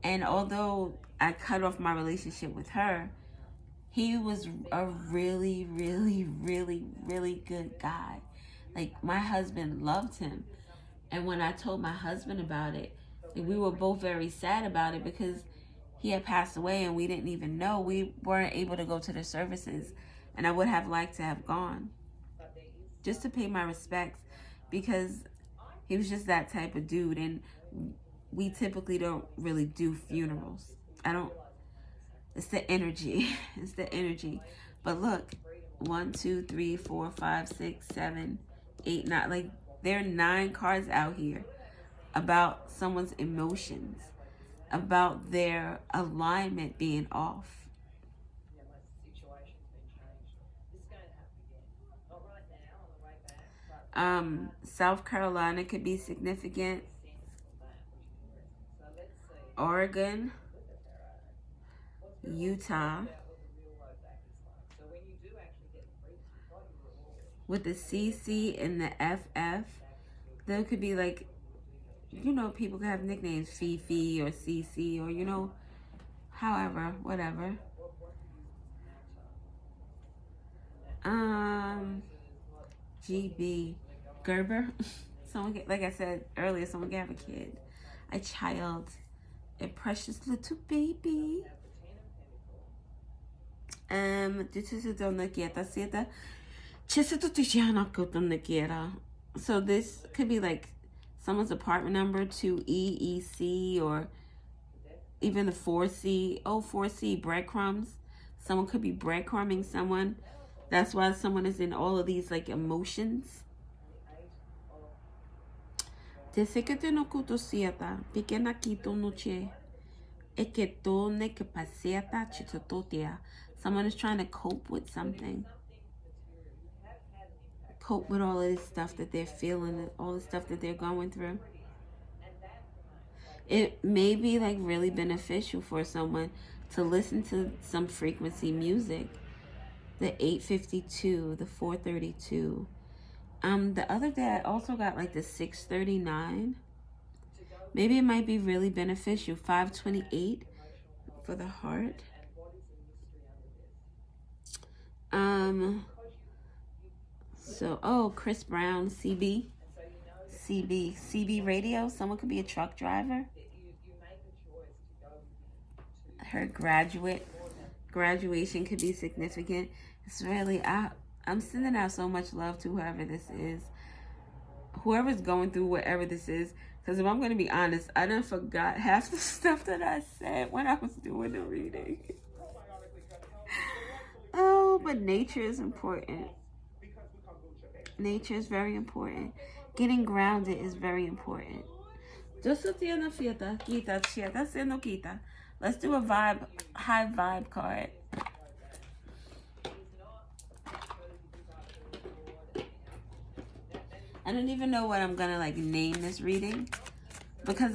And although I cut off my relationship with her, he was a really, really, really, really good guy. Like, my husband loved him. And when I told my husband about it, we were both very sad about it, because he had passed away and we didn't even know. We weren't able to go to the services, and I would have liked to have gone just to pay my respects, because he was just that type of dude. And we typically don't really do funerals. It's the energy. It's the energy. But look, 1, 2, 3, 4, 5, 6, 7, 8, 9. Like, there are 9 cards out here about someone's emotions, about their alignment being off. South Carolina could be significant. Oregon, Utah, with the CC and the FF, there could be, like, people could have nicknames, Fifi or CC, or, however, whatever. GB, Gerber. Someone, like I said earlier, someone can have a kid, a child, a precious little baby. So this could be like someone's apartment number, 2EEC, or even the 4C. Oh, 4C, breadcrumbs. Someone could be breadcrumbing someone. That's why someone is in all of these, like, emotions. Someone is trying to cope with something. Cope with all of this stuff that they're feeling, all the stuff that they're going through. It may be, like, really beneficial for someone to listen to some frequency music. The 852, the 432. The other day I also got, like, the 639. Maybe it might be really beneficial. 528 for the heart. So, Chris Brown, CB radio. Someone could be a truck driver. Her graduation could be significant. It's really, I'm sending out so much love to whoever this is. Whoever's going through whatever this is, Because if I'm going to be honest, I done forgot half the stuff that I said when I was doing the reading. Oh, but nature is important. Nature is very important. Getting grounded is very important. Let's do a vibe, high vibe card. I don't even know what I'm gonna like name this reading, because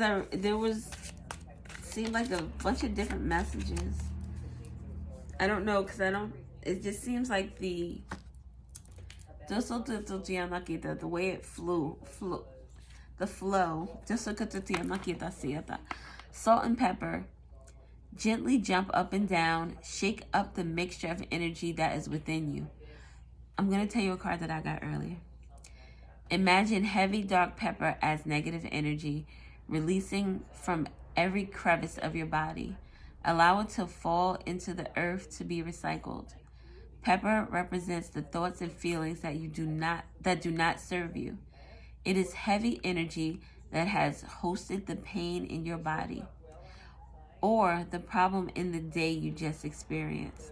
seemed like a bunch of different messages. I don't know, because it just seems like the way it the flow. Salt and pepper. Gently jump up and down. Shake up the mixture of energy that is within you. I'm going to tell you a card that I got earlier. Imagine heavy dark pepper as negative energy, releasing from every crevice of your body. Allow it to fall into the earth to be recycled. Pepper represents the thoughts and feelings that do not serve you. It is heavy energy that has hosted the pain in your body, or the problem in the day you just experienced.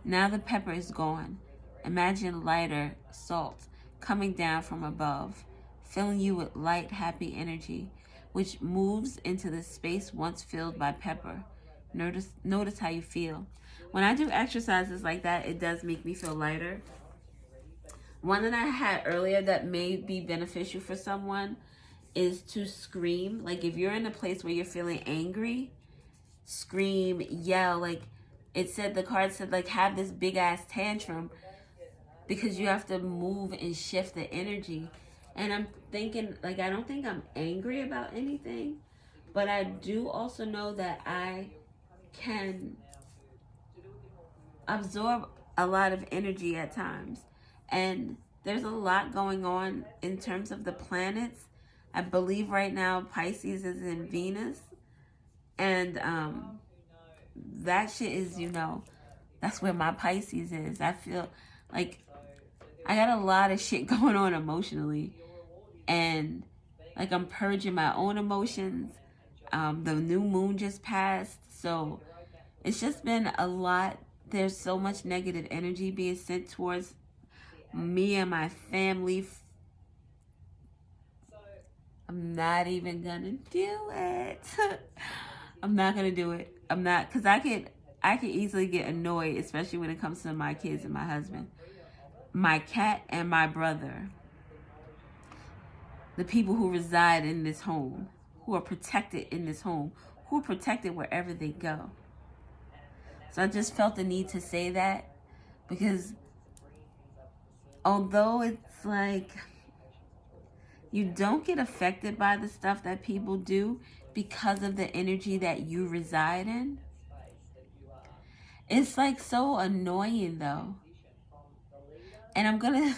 Now the pepper is gone. Imagine lighter salt coming down from above, filling you with light, happy energy, which moves into the space once filled by pepper. Notice how you feel. When I do exercises like that, it does make me feel lighter. One that I had earlier that may be beneficial for someone is to scream. Like if you're in a place where you're feeling angry, scream, yell. Like the card said, like have this big ass tantrum, because you have to move and shift the energy. And I'm thinking, like, I don't think I'm angry about anything, but I do also know that I can absorb a lot of energy at times. And there's a lot going on in terms of the planets. I believe right now Pisces is in Venus. And that shit is, that's where my Pisces is. I feel like I got a lot of shit going on emotionally. And like I'm purging my own emotions. The new moon just passed. So it's just been a lot. There's so much negative energy being sent towards me and my family. I'm not even gonna do it. I'm not gonna do it. I'm not, because I can easily get annoyed, especially when it comes to my kids and my husband, my cat and my brother, the people who reside in this home, who are protected in this home, who are protected wherever they go. So I just felt the need to say that, because although it's like you don't get affected by the stuff that people do because of the energy that you reside in, it's like so annoying though. And I'm gonna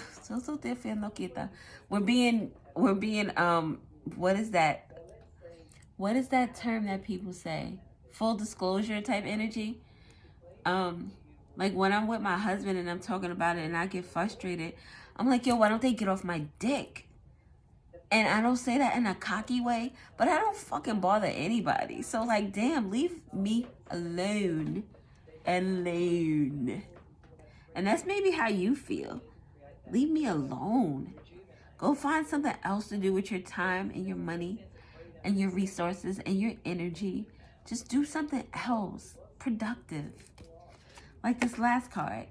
we're being what is that term that people say? Full disclosure type energy. Like when I'm with my husband and I'm talking about it and I get frustrated, I'm like, yo, why don't they get off my dick? And I don't say that in a cocky way, but I don't fucking bother anybody. So like, damn, leave me alone. Alone. And that's maybe how you feel. Leave me alone. Go find something else to do with your time and your money and your resources and your energy. Just do something else. Productive. Like this last card.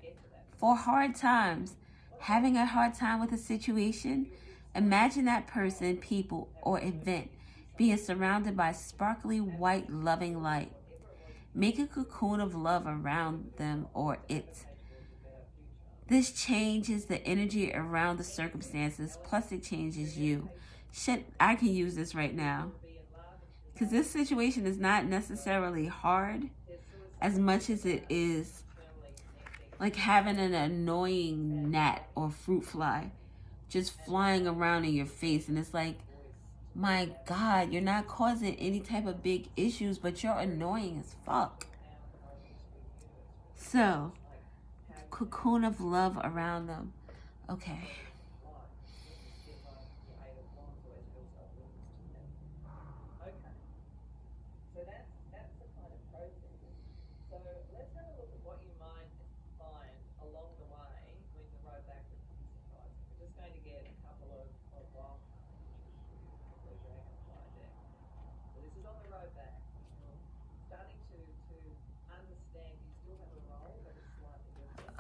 For hard times, having a hard time with a situation, imagine that person, people, or event being surrounded by sparkly white loving light. Make a cocoon of love around them or it. This changes the energy around the circumstances, plus it changes you. Shit, I can use this right now. Because this situation is not necessarily hard as much as it is like having an annoying gnat or fruit fly just flying around in your face. And it's like, my God, you're not causing any type of big issues, but you're annoying as fuck. So, cocoon of love around them. Okay.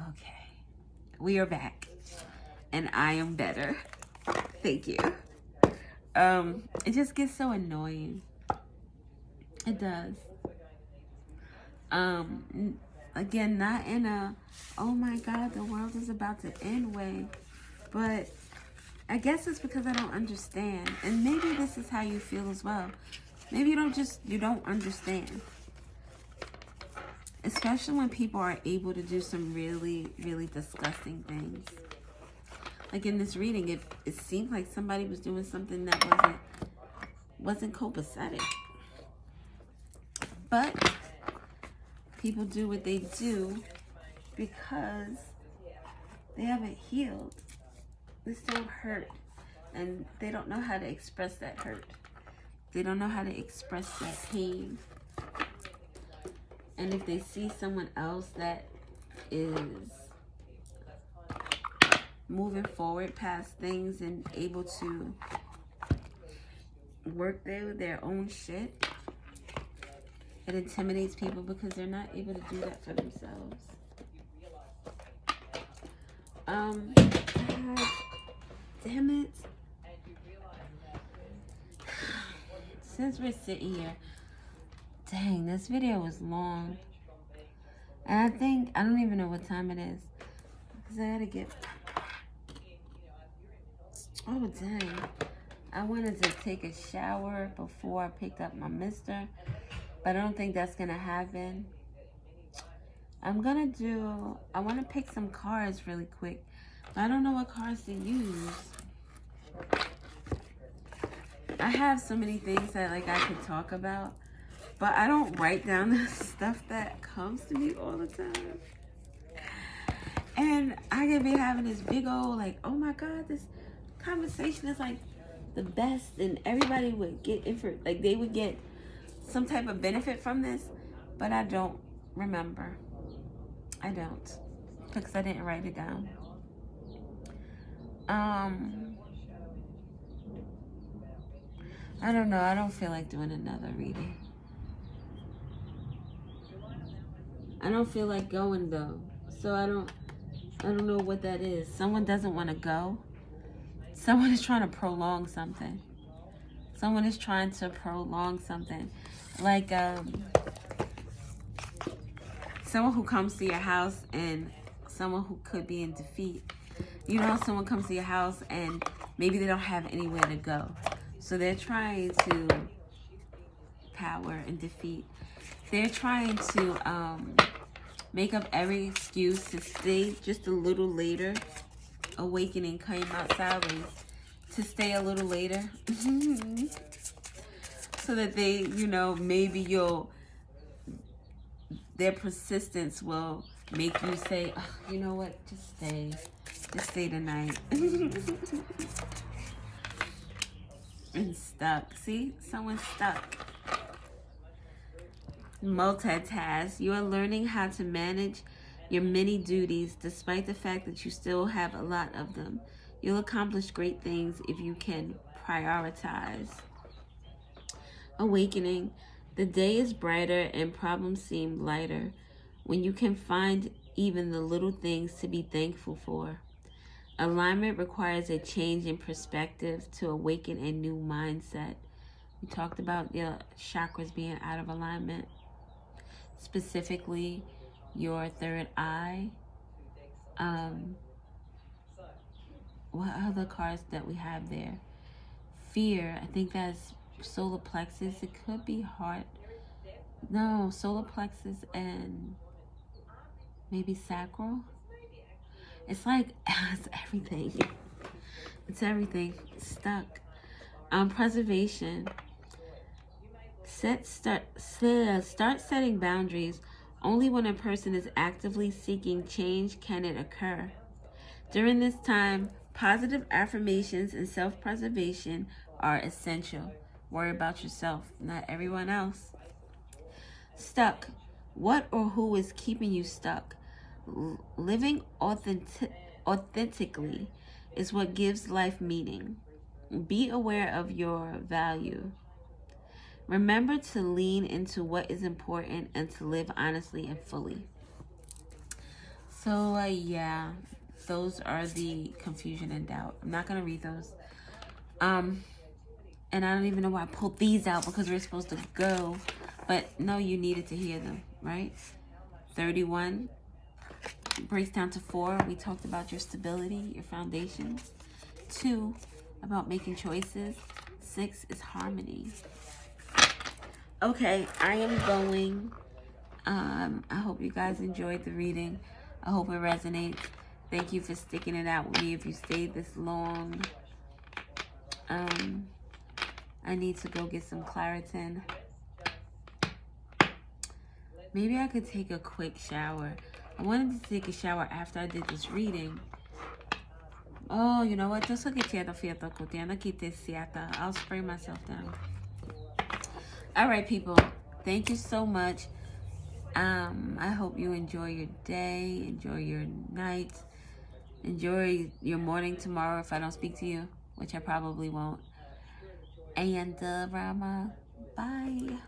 Okay. We are back. And I am better. Thank you. It just gets so annoying. It does. Again, not in a, oh my God, the world is about to end way. But I guess it's because I don't understand. And maybe this is how you feel as well. Maybe you don't understand. Especially when people are able to do some really, really disgusting things. Like in this reading, it seemed like somebody was doing something that wasn't copacetic. But people do what they do because they haven't healed. They still hurt. And they don't know how to express that hurt. They don't know how to express that pain. And if they see someone else that is moving forward past things and able to work their own shit, it intimidates people because they're not able to do that for themselves. God damn it. Since we're sitting here, dang, this video was long. And I don't even know what time it is. Because I had to get... Oh, dang. I wanted to take a shower before I picked up my mister. But I don't think that's going to happen. I want to pick some cards really quick. But I don't know what cards to use. I have so many things that I could talk about. But I don't write down the stuff that comes to me all the time. And I could be having this big old, oh my God, this conversation is the best. And everybody would get, they would get some type of benefit from this. But I don't remember. I don't. Because I didn't write it down. I don't know. I don't feel like doing another reading. I don't feel like going though. So I don't know what that is. Someone doesn't want to go. Someone is trying to prolong something. Someone is trying to prolong something. Someone who comes to your house and someone who could be in defeat. You know, someone comes to your house and maybe they don't have anywhere to go. So they're trying to power and defeat. They're trying to make up every excuse to stay just a little later. Awakening came out sideways. To stay a little later. So that they, maybe their persistence will make you say, oh, you know what, just stay tonight. And stuck. See, someone's stuck. Multitask. You are learning how to manage your many duties despite the fact that you still have a lot of them. You'll accomplish great things if you can prioritize. Awakening. The day is brighter and problems seem lighter when you can find even the little things to be thankful for. Alignment requires a change in perspective to awaken a new mindset. We talked about your chakras being out of alignment. Specifically, your third eye. What other cards that we have there? Fear. I think that's solar plexus. It could be heart. No, solar plexus and maybe sacral. It's it's everything. It's everything. Stuck. Preservation. Start setting boundaries. Only when a person is actively seeking change can it occur. During this time, positive affirmations and self-preservation are essential. Worry about yourself, not everyone else. Stuck. What or who is keeping you stuck? Living authentically is what gives life meaning. Be aware of your value. Remember to lean into what is important and to live honestly and fully. So, yeah, those are the confusion and doubt. I'm not going to read those. And I don't even know why I pulled these out because we're supposed to go. But no, you needed to hear them, right? 31 breaks down to 4. We talked about your stability, your foundations. 2, about making choices. 6 is harmony. Okay, I am going. I hope you guys enjoyed the reading. I hope it resonates. Thank you for sticking it out with me if you stayed this long. I need to go get some Claritin. Maybe I could take a quick shower. I wanted to take a shower after I did this reading. Oh, you know what? I'll spray myself down. All right, people. Thank you so much. I hope you enjoy your day, enjoy your night, enjoy your morning tomorrow if I don't speak to you, which I probably won't. And Rama, bye.